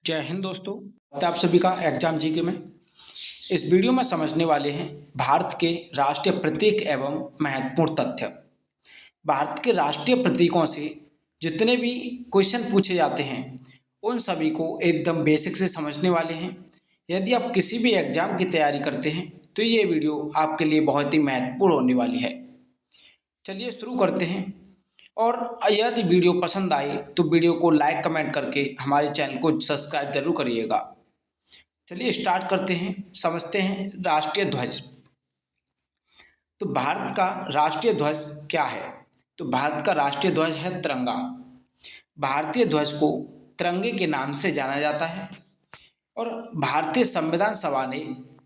जय हिंद दोस्तों। तो आप सभी का एग्जाम जीके में इस वीडियो में समझने वाले हैं भारत के राष्ट्रीय प्रतीक एवं महत्वपूर्ण तथ्य। भारत के राष्ट्रीय प्रतीकों से जितने भी क्वेश्चन पूछे जाते हैं उन सभी को एकदम बेसिक से समझने वाले हैं। यदि आप किसी भी एग्जाम की तैयारी करते हैं तो ये वीडियो आपके लिए बहुत ही महत्वपूर्ण होने वाली है। चलिए शुरू करते हैं। और यदि वीडियो पसंद आए तो वीडियो को लाइक कमेंट करके हमारे चैनल को सब्सक्राइब जरूर करिएगा। चलिए स्टार्ट करते हैं, समझते हैं राष्ट्रीय ध्वज। तो भारत का राष्ट्रीय ध्वज क्या है? तो भारत का राष्ट्रीय ध्वज है तिरंगा। भारतीय ध्वज को तिरंगे के नाम से जाना जाता है और भारतीय संविधान सभा ने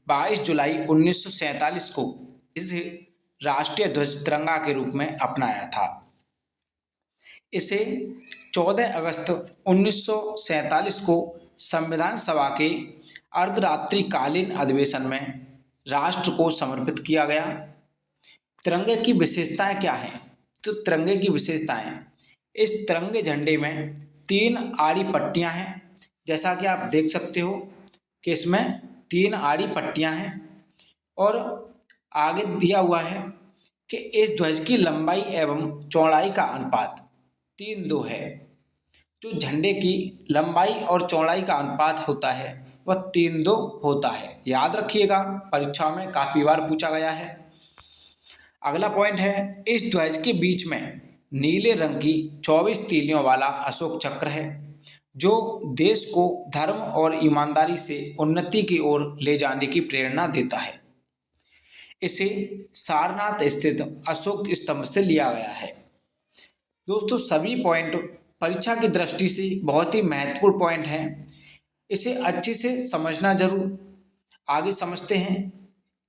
22 जुलाई 1947 को इसे राष्ट्रीय ध्वज तिरंगा के रूप में अपनाया था। इसे 14 अगस्त 1947 को संविधान सभा के अर्धरात्रिकालीन अधिवेशन में राष्ट्र को समर्पित किया गया। तिरंगे की विशेषताएं क्या हैं? तो तिरंगे की विशेषताएं, इस तिरंगे झंडे में 3 आड़ी पट्टियां हैं। जैसा कि आप देख सकते हो कि इसमें 3 आड़ी पट्टियां हैं और आगे दिया हुआ है कि इस ध्वज की लंबाई एवं चौड़ाई का अनुपात 3:2 है। जो झंडे की लंबाई और चौड़ाई का अनुपात होता है वह 3:2 होता है। याद रखिएगा, परीक्षा में काफ़ी बार पूछा गया है। अगला पॉइंट है, इस ध्वज के बीच में नीले रंग की 24 तीलियों वाला अशोक चक्र है जो देश को धर्म और ईमानदारी से उन्नति की ओर ले जाने की प्रेरणा देता है। इसे सारनाथ स्थित अशोक स्तंभ से लिया गया है। दोस्तों, सभी पॉइंट परीक्षा की दृष्टि से बहुत ही महत्वपूर्ण पॉइंट हैं, इसे अच्छे से समझना जरूर। आगे समझते हैं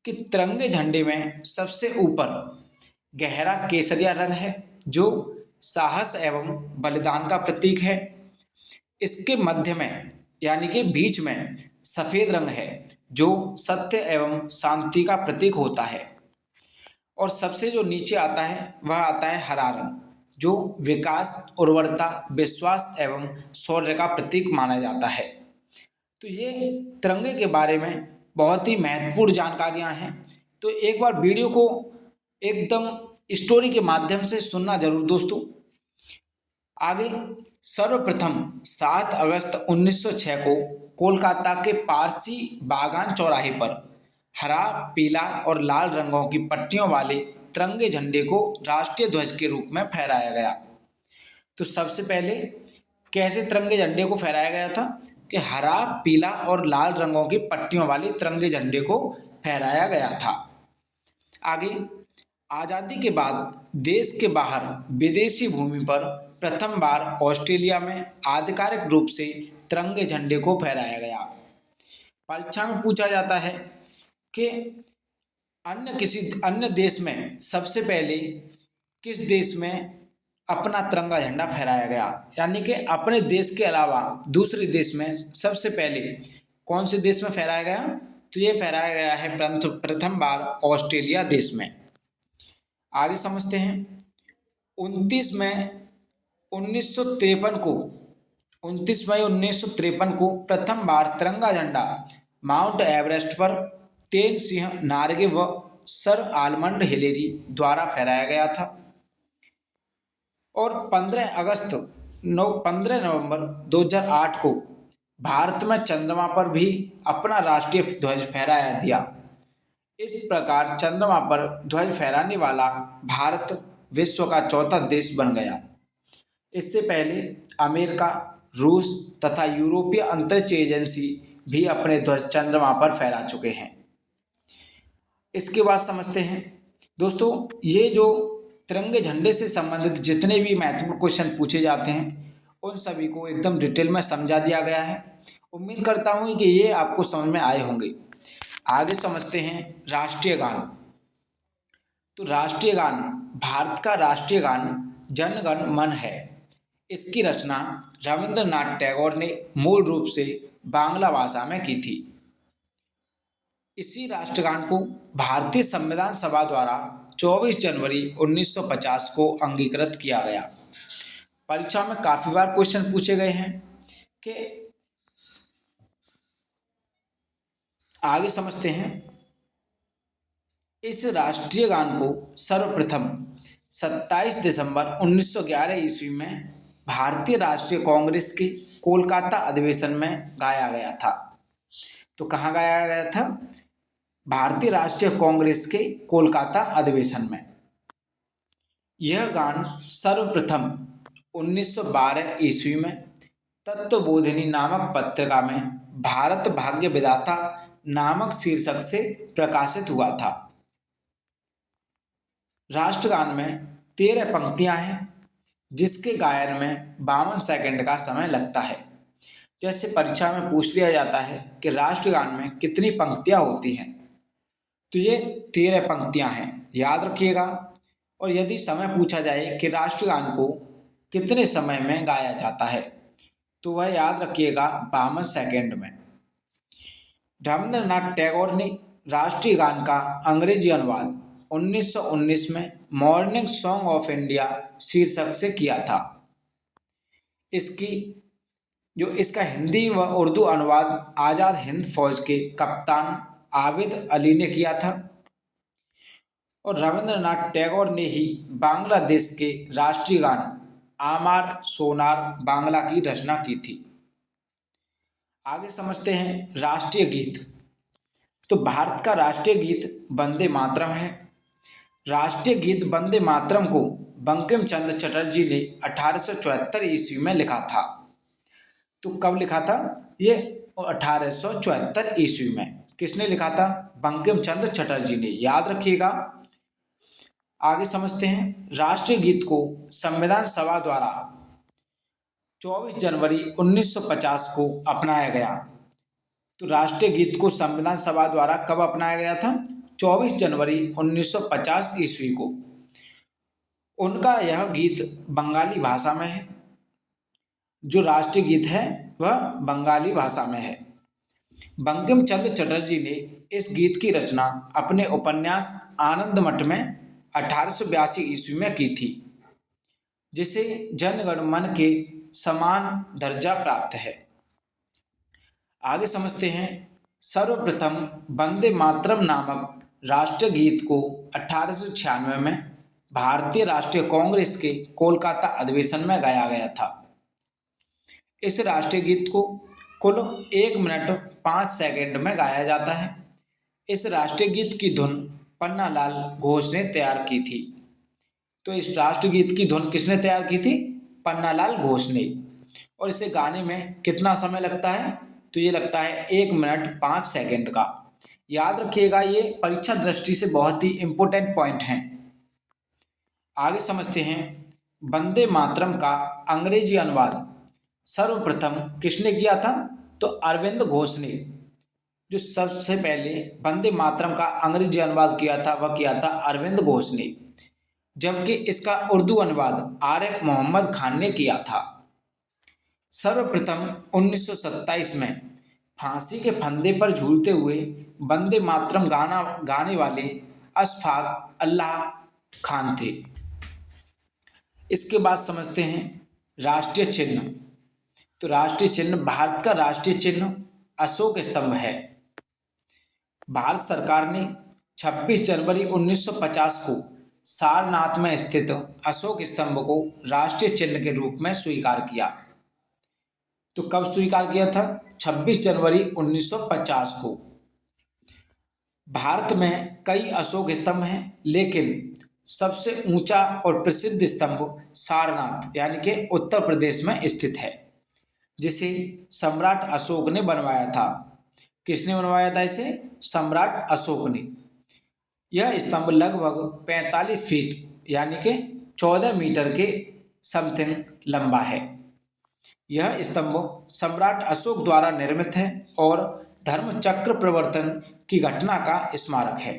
कि तिरंगे झंडे में सबसे ऊपर गहरा केसरिया रंग है जो साहस एवं बलिदान का प्रतीक है। इसके मध्य में यानी कि बीच में सफ़ेद रंग है जो सत्य एवं शांति का प्रतीक होता है और सबसे जो नीचे आता है वह आता है हरा रंग जो विकास, उर्वरता, विश्वास एवं शौर्य का प्रतीक माना जाता है। तो ये तिरंगे के बारे में बहुत ही महत्वपूर्ण जानकारियां हैं। तो एक बार वीडियो को एकदम स्टोरी के माध्यम से सुनना जरूर दोस्तों। आगे, सर्वप्रथम 7 अगस्त 1906 को कोलकाता के पारसी बागान चौराहे पर हरा, पीला और लाल रंगों की पट्टियों वाले तिरंगे झंडे को राष्ट्रीय ध्वज के रूप में फहराया गया। तो सबसे पहले कैसे तिरंगे झंडे को फहराया गया था कि हरा, पीला और लाल रंगों की पट्टियों वाले तिरंगे झंडे को फहराया गया था। आगे, आज़ादी के बाद देश के बाहर विदेशी भूमि पर प्रथम बार ऑस्ट्रेलिया में आधिकारिक रूप से तिरंगे झंडे को फहराया गया। परीक्षा में पूछा जाता है कि किसी अन्य देश में सबसे पहले किस देश में अपना तिरंगा झंडा फहराया गया, यानी कि अपने देश के अलावा दूसरे देश में सबसे पहले कौन से देश में फहराया गया? तो ये फहराया गया है प्रथम बार ऑस्ट्रेलिया देश में। आगे समझते हैं, 29 मई 1953 को प्रथम बार तिरंगा झंडा माउंट एवरेस्ट पर तेन सिंह नार्गे व सर आलमंड हिलेरी द्वारा फहराया गया था। और 15 नवंबर 2008 को भारत में चंद्रमा पर भी अपना राष्ट्रीय ध्वज फहराया दिया। इस प्रकार चंद्रमा पर ध्वज फहराने वाला भारत विश्व का चौथा देश बन गया। इससे पहले अमेरिका, रूस तथा यूरोपीय अंतरिक्ष एजेंसी भी अपने ध्वज चंद्रमा पर फहरा चुके हैं। इसके बाद समझते हैं दोस्तों, ये जो तिरंगे झंडे से संबंधित जितने भी महत्वपूर्ण क्वेश्चन पूछे जाते हैं उन सभी को एकदम डिटेल में समझा दिया गया है। उम्मीद करता हूँ कि ये आपको समझ में आए होंगे। आगे समझते हैं राष्ट्रीय गान। तो राष्ट्रीय गान, भारत का राष्ट्रीय गान जन गण मन है। इसकी रचना रविंद्रनाथ टैगोर ने मूल रूप से बांग्ला भाषा में की थी। इसी राष्ट्रगान को भारतीय संविधान सभा द्वारा 24 जनवरी 1950 को अंगीकृत किया गया। परीक्षा में काफ़ी बार क्वेश्चन पूछे गए हैं कि आगे समझते हैं। इस राष्ट्रीय गान को सर्वप्रथम 27 दिसंबर 1911 ईस्वी में भारतीय राष्ट्रीय कांग्रेस के कोलकाता अधिवेशन में गाया गया था। तो कहाँ गाया गया था? भारतीय राष्ट्रीय कांग्रेस के कोलकाता अधिवेशन में। यह गान सर्वप्रथम 1912 ईस्वी में तत्वबोधिनी नामक पत्रिका में भारत भाग्य विधाता नामक शीर्षक से प्रकाशित हुआ था। राष्ट्रगान में 13 पंक्तियां हैं, जिसके गायन में 52 सेकंड का समय लगता है। जैसे परीक्षा में पूछ लिया जाता है कि राष्ट्रगान में कितनी पंक्तियां होती हैं, तो ये 13 पंक्तियां हैं, याद रखिएगा। और यदि समय पूछा जाए कि राष्ट्रगान को कितने समय में गाया जाता है, तो वह याद रखिएगा 52 सेकंड में। रविंद्रनाथ टैगोर ने राष्ट्रीय गान का अंग्रेजी अनुवाद 1919 में मॉर्निंग सॉन्ग ऑफ इंडिया शीर्षक से किया था। इसका हिंदी व उर्दू अनुवाद आज़ाद हिंद फौज के कप्तान आबिद अली ने किया था। और रविंद्रनाथ टैगोर ने ही बांग्लादेश के राष्ट्रीय गान आमार सोनार बांग्ला की रचना की थी। आगे समझते हैं राष्ट्रीय गीत। तो भारत का राष्ट्रीय गीत वंदे मातरम है। राष्ट्रीय गीत वंदे मातरम को बंकिम चंद्र चटर्जी ने 1874 ईस्वी में लिखा था। तो कब लिखा था? ये 1874 ईस्वी में। किसने लिखा था? बंकिम चंद्र चटर्जी ने, याद रखिएगा। आगे समझते हैं राष्ट्रीय गीत को संविधान सभा द्वारा 24 जनवरी 1950 को अपनाया गया। तो राष्ट्रीय गीत को संविधान सभा द्वारा कब अपनाया गया था? 24 जनवरी 1950 ईस्वी को। उनका यह गीत बंगाली भाषा में है। जो राष्ट्रीय गीत है वह बंगाली भाषा में है। बंकिम चंद्र चटर्जी ने इस गीत की रचना अपने उपन्यास आनंद मठ में 1882 ईस्वी में की थी, जिसे जन गण मन के समान दर्जा प्राप्त है। आगे समझते हैं सर्वप्रथम वंदे मातरम नामक राष्ट्रीय गीत को 1896 में भारतीय राष्ट्रीय कांग्रेस के कोलकाता अधिवेशन में गाया गया था। इस राष्ट्रीय गीत को कुल 1 मिनट 5 सेकंड में गाया जाता है। इस राष्ट्रीय गीत की धुन पन्नालाल घोष ने तैयार की थी। तो इस राष्ट्रीय गीत की धुन किसने तैयार की थी? पन्नालाल घोष ने। और इसे गाने में कितना समय लगता है? तो ये लगता है 1 मिनट 5 सेकंड का। याद रखिएगा, ये परीक्षा दृष्टि से बहुत ही इंपॉर्टेंट पॉइंट हैं। आगे समझते हैं वंदे मातरम का अंग्रेजी अनुवाद सर्वप्रथम किसने किया था? तो अरविंद घोष ने। जो सबसे पहले वंदे मातरम का अंग्रेजी अनुवाद किया था वह किया था अरविंद घोष ने, जबकि इसका उर्दू अनुवाद आर.एफ. मोहम्मद खान ने किया था। सर्वप्रथम 1927 में फांसी के फंदे पर झूलते हुए वंदे मातरम गाना गाने वाले अशफाक अल्लाह खान थे। इसके बाद समझते हैं राष्ट्रीय चिन्ह। तो राष्ट्रीय चिन्ह, भारत का राष्ट्रीय चिन्ह अशोक स्तंभ है। भारत सरकार ने 26 जनवरी 1950 को सारनाथ में स्थित अशोक स्तंभ को राष्ट्रीय चिन्ह के रूप में स्वीकार किया। तो कब स्वीकार किया था? 26 जनवरी 1950 को। भारत में कई अशोक स्तंभ हैं, लेकिन सबसे ऊंचा और प्रसिद्ध स्तंभ सारनाथ यानी कि उत्तर प्रदेश में स्थित है, जिसे सम्राट अशोक ने बनवाया था। किसने बनवाया था इसे? सम्राट अशोक ने। यह स्तंभ लगभग 45 फीट यानी कि 14 मीटर के समथिंग लंबा है। यह स्तंभ सम्राट अशोक द्वारा निर्मित है और धर्मचक्र प्रवर्तन की घटना का स्मारक है।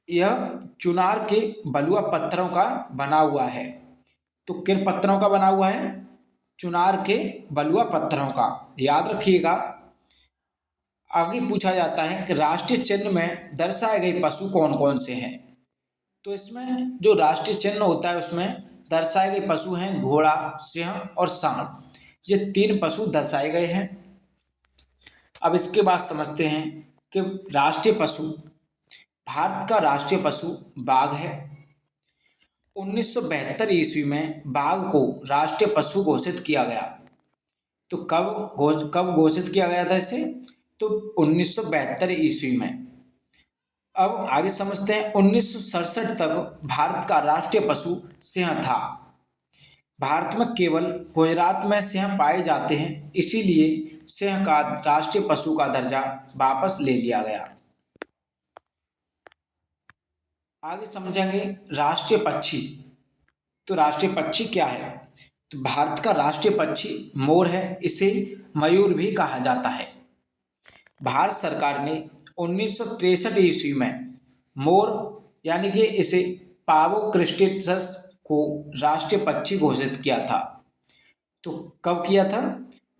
यह चुनार के बलुआ पत्थरों का बना हुआ है। तो किन पत्थरों का बना हुआ है? चुनार के बलुआ पत्थरों का, याद रखिएगा। आगे पूछा जाता है कि राष्ट्रीय चिन्ह में दर्शाए गए पशु कौन कौन से हैं। तो इसमें जो राष्ट्रीय चिन्ह होता है उसमें दर्शाए गए पशु हैं घोड़ा, सिंह और सांड। ये 3 पशु दर्शाए गए हैं। अब इसके बाद समझते हैं कि राष्ट्रीय पशु, भारत का राष्ट्रीय पशु बाघ है। 1972 ईस्वी में बाघ को राष्ट्रीय पशु घोषित किया गया। तो कब घोषित किया गया था इसे? तो 1972 ईस्वी में। अब आगे समझते हैं 1967 तक भारत का राष्ट्रीय पशु सिंह था। भारत में केवल गुजरात में सिंह पाए जाते हैं, इसीलिए सिंह का राष्ट्रीय पशु का दर्जा वापस ले लिया गया। आगे समझेंगे राष्ट्रीय पक्षी। तो राष्ट्रीय पक्षी क्या है? तो भारत का राष्ट्रीय पक्षी मोर है, इसे मयूर भी कहा जाता है। भारत सरकार ने 1963 ईस्वी में मोर यानी कि इसे पावो क्रिस्टेटस को राष्ट्रीय पक्षी घोषित किया था। तो कब किया था?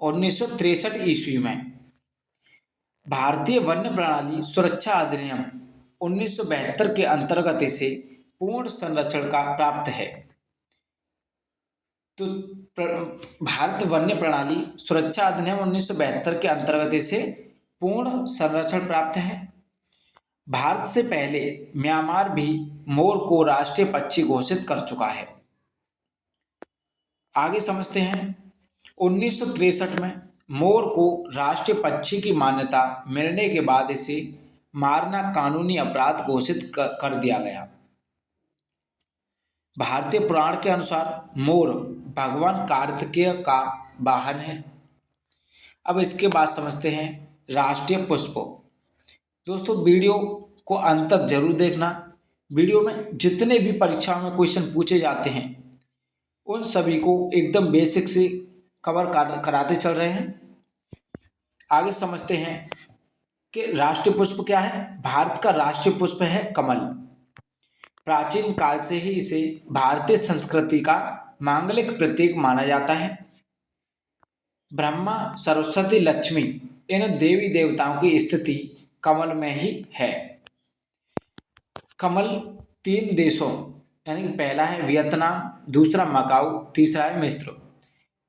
1963 ईस्वी में। भारतीय वन्य प्राणी सुरक्षा अधिनियम 1972 के अंतर्गत इसे पूर्ण संरक्षण का प्राप्त है। तो भारत वन्य प्राणी सुरक्षा अधिनियम 1972 के अंतर्गत इसे पूर्ण संरक्षण प्राप्त है। भारत से पहले म्यांमार भी मोर को राष्ट्रीय पक्षी घोषित कर चुका है। आगे समझते हैं 1963 में मोर को राष्ट्रीय पक्षी की मान्यता मिलने के बाद इसे मारना कानूनी अपराध घोषित कर दिया गया। भारतीय पुराण के अनुसार मोर भगवान कार्तिकेय का वाहन है। अब इसके बाद समझते हैं राष्ट्रीय पुष्प। दोस्तों वीडियो को अंत तक जरूर देखना। वीडियो में जितने भी परीक्षाओं में क्वेश्चन पूछे जाते हैं उन सभी को एकदम बेसिक से कवर कराते चल रहे हैं। आगे समझते हैं कि राष्ट्रीय पुष्प क्या है। भारत का राष्ट्रीय पुष्प है कमल। प्राचीन काल से ही इसे भारतीय संस्कृति का मांगलिक प्रतीक माना जाता है। ब्रह्मा, सरस्वती, लक्ष्मी इन देवी देवताओं की स्थिति कमल में ही है। कमल 3 देशों यानी पहला है वियतनाम, दूसरा मकाऊ, तीसरा है मिस्र,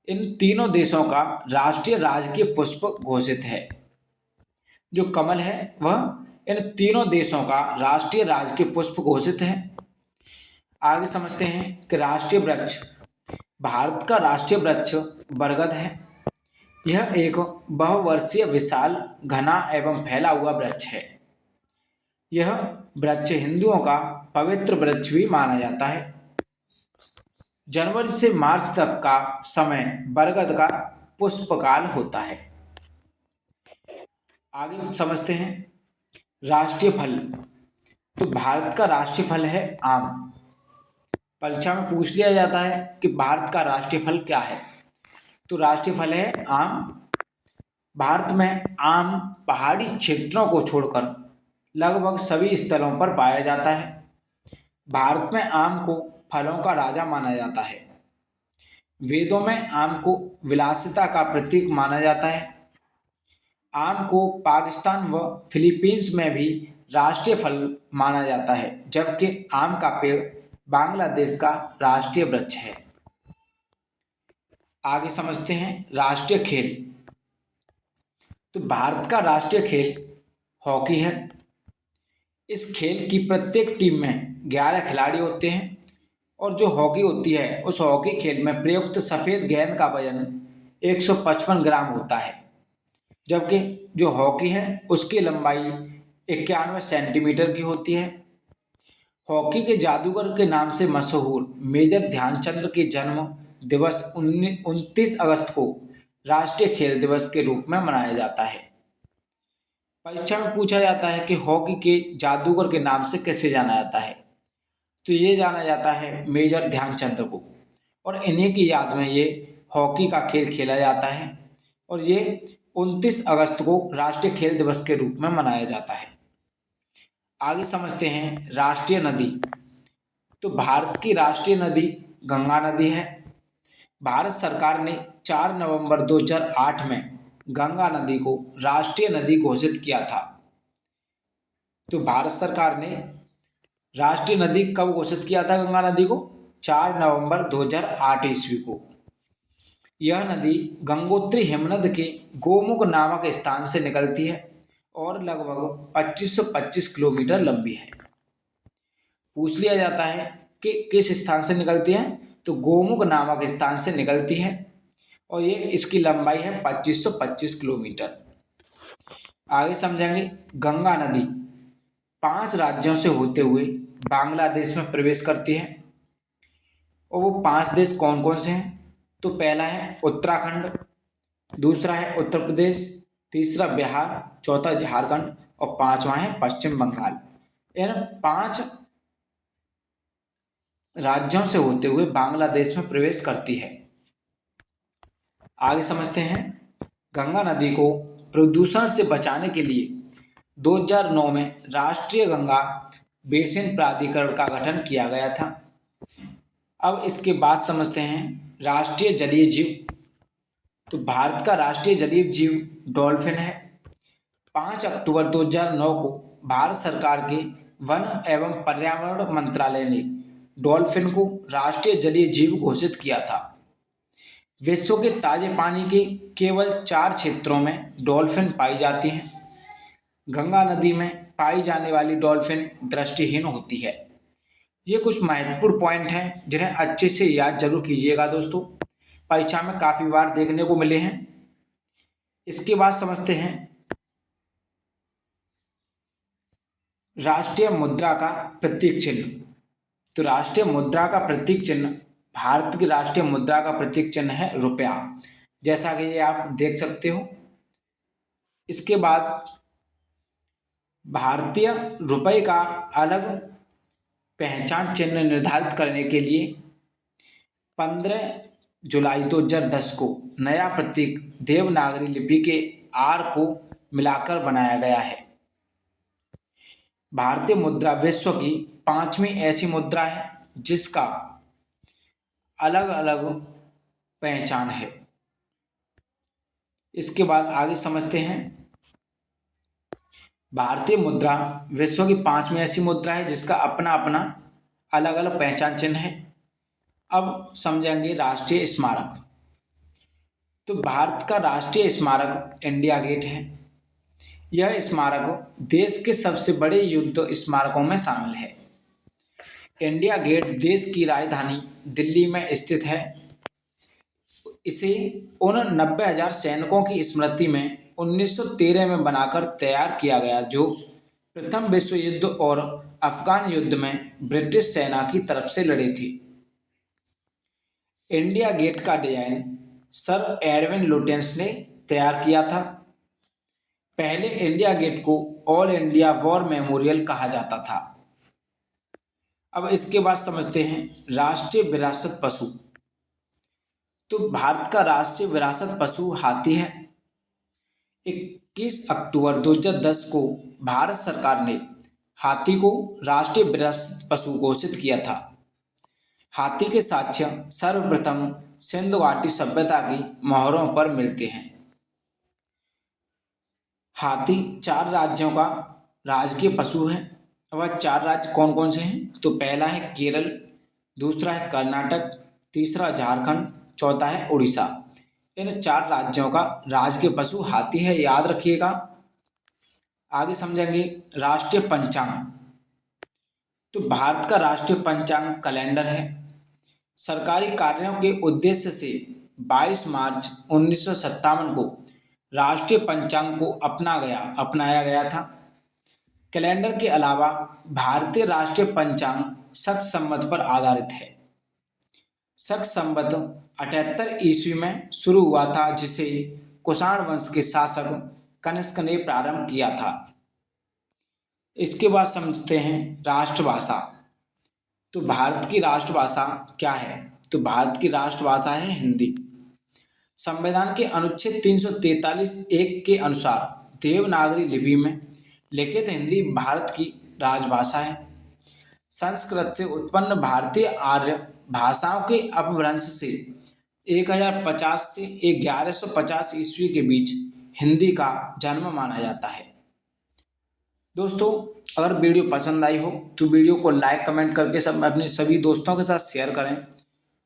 इन तीनों देशों का राष्ट्रीय राजकीय पुष्प घोषित है। जो कमल है वह इन तीनों देशों का राष्ट्रीय राजकीय पुष्प घोषित है। आगे समझते हैं कि राष्ट्रीय वृक्ष। भारत का राष्ट्रीय वृक्ष बरगद है। यह एक बहुवर्षीय विशाल, घना एवं फैला हुआ वृक्ष है। यह वृक्ष हिंदुओं का पवित्र वृक्ष भी माना जाता है। जनवरी से मार्च तक का समय बरगद का पुष्पकाल होता है। आगे समझते हैं राष्ट्रीय फल। तो भारत का राष्ट्रीय फल है आम। परीक्षा में पूछ लिया जाता है कि भारत का राष्ट्रीय फल क्या है। तो राष्ट्रीय फल है आम। भारत में आम पहाड़ी क्षेत्रों को छोड़कर लगभग सभी स्थलों पर पाया जाता है। भारत में आम को फलों का राजा माना जाता है। वेदों में आम को विलासिता का प्रतीक माना जाता है। आम को पाकिस्तान व फिलीपींस में भी राष्ट्रीय फल माना जाता है, जबकि आम का पेड़ बांग्लादेश का राष्ट्रीय वृक्ष है। आगे समझते हैं राष्ट्रीय खेल। तो भारत का राष्ट्रीय खेल हॉकी है। इस खेल की प्रत्येक टीम में 11 खिलाड़ी होते हैं और जो हॉकी होती है उस हॉकी खेल में प्रयुक्त सफ़ेद गेंद का वजन 155 ग्राम होता है, जबकि जो हॉकी है उसकी लंबाई 91 सेंटीमीटर की होती है। हॉकी के जादूगर के नाम से मशहूर मेजर ध्यानचंद के जन्म दिवस 29 अगस्त को राष्ट्रीय खेल दिवस के रूप में मनाया जाता है। परीक्षा में पूछा जाता है कि हॉकी के जादूगर के नाम से कैसे जाना जाता है। तो ये जाना जाता है मेजर ध्यानचंद को, और इन्हीं की याद में ये हॉकी का खेल खेला जाता है और ये 29 अगस्त को राष्ट्रीय खेल दिवस के रूप में मनाया जाता है। आगे समझते हैं राष्ट्रीय नदी। तो भारत की राष्ट्रीय नदी गंगा नदी है। भारत सरकार ने 4 नवंबर 2008 में गंगा नदी को राष्ट्रीय नदी घोषित किया था। तो भारत सरकार ने राष्ट्रीय नदी कब घोषित किया था गंगा नदी को? 4 नवंबर 2008 ईस्वी को। यह नदी गंगोत्री हिमनद के गोमुख नामक स्थान से निकलती है और लगभग 2525 किलोमीटर लंबी है। पूछ लिया जाता है कि किस स्थान से निकलती है, तो गोमुख नामक स्थान से निकलती है और ये इसकी लंबाई है 2525 किलोमीटर। आगे समझेंगे, गंगा नदी 5 राज्यों से होते हुए बांग्लादेश में प्रवेश करती है और वो 5 देश कौन कौन से हैं, तो पहला है उत्तराखंड, दूसरा है उत्तर प्रदेश, तीसरा बिहार, चौथा झारखंड और पांचवा है पश्चिम बंगाल। इन 5 राज्यों से होते हुए बांग्लादेश में प्रवेश करती है। आगे समझते हैं, गंगा नदी को प्रदूषण से बचाने के लिए 2009 में राष्ट्रीय गंगा बेसिन प्राधिकरण का गठन किया गया था। अब इसके बाद समझते हैं राष्ट्रीय जलीय जीव। तो भारत का राष्ट्रीय जलीय जीव डॉल्फिन है। 5 अक्टूबर 2009 को भारत सरकार के वन एवं पर्यावरण मंत्रालय ने डॉल्फिन को राष्ट्रीय जलीय जीव घोषित किया था। विश्व के ताजे पानी के केवल 4 क्षेत्रों में डॉल्फिन पाई जाती हैं। गंगा नदी में पाई जाने वाली डॉल्फिन दृष्टिहीन होती है। ये कुछ महत्वपूर्ण पॉइंट हैं जिन्हें अच्छे से याद जरूर कीजिएगा दोस्तों, परीक्षा में काफ़ी बार देखने को मिले हैं। इसके बाद समझते हैं राष्ट्रीय मुद्रा का प्रतीक चिन्ह। तो राष्ट्रीय मुद्रा का प्रतीक चिन्ह, भारत की राष्ट्रीय मुद्रा का प्रतीक चिन्ह है रुपया, जैसा कि ये आप देख सकते हो। इसके बाद भारतीय रुपये का अलग पहचान चिन्ह निर्धारित करने के लिए 15 जुलाई 2010 को नया प्रतीक देवनागरी लिपि के आर को मिलाकर बनाया गया है। भारतीय मुद्रा विश्व की 5वीं ऐसी मुद्रा है जिसका अलग अलग पहचान है। इसके बाद आगे समझते हैं, भारतीय मुद्रा विश्व की 5वीं ऐसी मुद्रा है जिसका अपना अपना अलग अलग पहचान चिन्ह है। अब समझेंगे राष्ट्रीय स्मारक। तो भारत का राष्ट्रीय स्मारक इंडिया गेट है। यह स्मारक देश के सबसे बड़े युद्ध स्मारकों में शामिल है। इंडिया गेट देश की राजधानी दिल्ली में स्थित है। इसे उन 90,000 सैनिकों की स्मृति में 1913 में बनाकर तैयार किया गया जो प्रथम विश्व युद्ध और अफगान युद्ध में ब्रिटिश सेना की तरफ से लड़े थे। इंडिया गेट का डिजाइन सर एडविन लुटेंस ने तैयार किया था। पहले इंडिया गेट को ऑल इंडिया वॉर मेमोरियल कहा जाता था। अब इसके बाद समझते हैं राष्ट्रीय विरासत पशु। तो भारत का राष्ट्रीय विरासत पशु हाथी है। 21 अक्टूबर 2010 को भारत सरकार ने हाथी को राष्ट्रीय विरासत पशु घोषित किया था। हाथी के साक्ष्य सर्वप्रथम सिंधु घाटी सभ्यता की मोहरों पर मिलते हैं। हाथी 4 राज्यों का राजकीय पशु है। वह 4 राज्य कौन कौन से हैं, तो पहला है केरल, दूसरा है कर्नाटक, तीसरा झारखंड, चौथा है उड़ीसा। इन 4 राज्यों का राजकीय पशु हाथी है, याद रखिएगा। आगे समझेंगे राष्ट्रीय पंचांग। तो भारत का राष्ट्रीय पंचांग कैलेंडर है। सरकारी कार्यों के उद्देश्य से 22 मार्च 1957 को राष्ट्रीय पंचांग को अपनाया गया था। कैलेंडर के अलावा भारतीय राष्ट्रीय पंचांग शक संवत पर आधारित है। शक संवत 78 ईस्वी में शुरू हुआ था, जिसे कुषाण वंश के शासक कनिष्क ने प्रारंभ किया था। इसके बाद समझते हैं राष्ट्रभाषा। तो भारत की राष्ट्रभाषा क्या है, तो भारत की राष्ट्रभाषा है हिंदी। संविधान के अनुच्छेद 343(1) के अनुसार देवनागरी लिपि में लिखित हिंदी भारत की राजभाषा है। संस्कृत से उत्पन्न भारतीय आर्य भाषाओं के अपभ्रंश से 1050 से 1150 ईस्वी के बीच हिंदी का जन्म माना जाता है। दोस्तों, अगर वीडियो पसंद आई हो तो वीडियो को लाइक कमेंट करके अपने सभी दोस्तों के साथ शेयर करें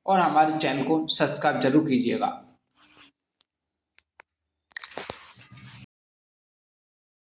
और हमारे चैनल को सब्सक्राइब जरूर कीजिएगा।